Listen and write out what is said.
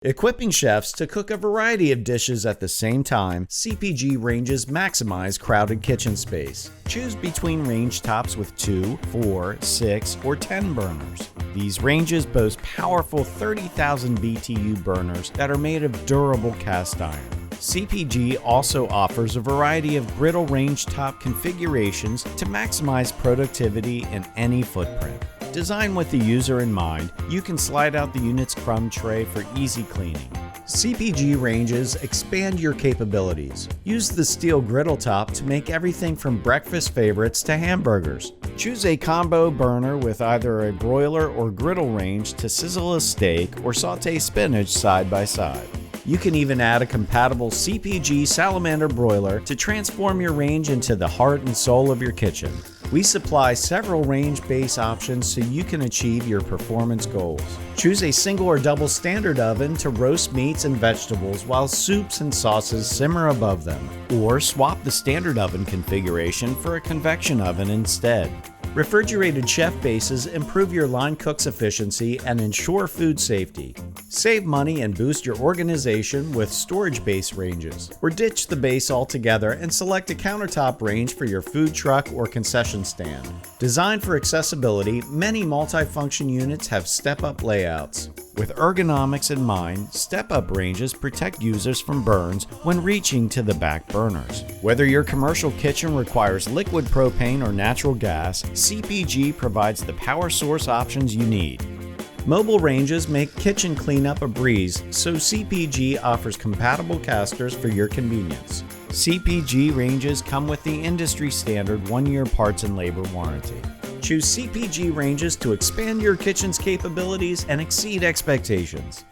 Equipping chefs to cook a variety of dishes at the same time, CPG ranges maximize crowded kitchen space. Choose between range tops with 2, 4, 6, or 10 burners. These ranges boast powerful 30,000 BTU burners that are made of durable cast iron. CPG also offers a variety of griddle range top configurations to maximize productivity in any footprint. Designed with the user in mind, you can slide out the unit's crumb tray for easy cleaning. CPG ranges expand your capabilities. Use the steel griddle top to make everything from breakfast favorites to hamburgers. Choose a combo burner with either a broiler or griddle range to sizzle a steak or saute spinach side by side. You can even add a compatible CPG salamander broiler to transform your range into the heart and soul of your kitchen. We supply several range base options so you can achieve your performance goals. Choose a single or double standard oven to roast meats and vegetables while soups and sauces simmer above them, or swap the standard oven configuration for a convection oven instead. Refrigerated chef bases improve your line cook's efficiency and ensure food safety. Save money and boost your organization with storage base ranges. Or ditch the base altogether and select a countertop range for your food truck or concession stand. Designed for accessibility, many multifunction units have step-up layouts. With ergonomics in mind, step-up ranges protect users from burns when reaching to the back burners. Whether your commercial kitchen requires liquid propane or natural gas, CPG provides the power source options you need. Mobile ranges make kitchen cleanup a breeze, so CPG offers compatible casters for your convenience. CPG ranges come with the industry standard 1-year parts and labor warranty. Choose CPG ranges to expand your kitchen's capabilities and exceed expectations.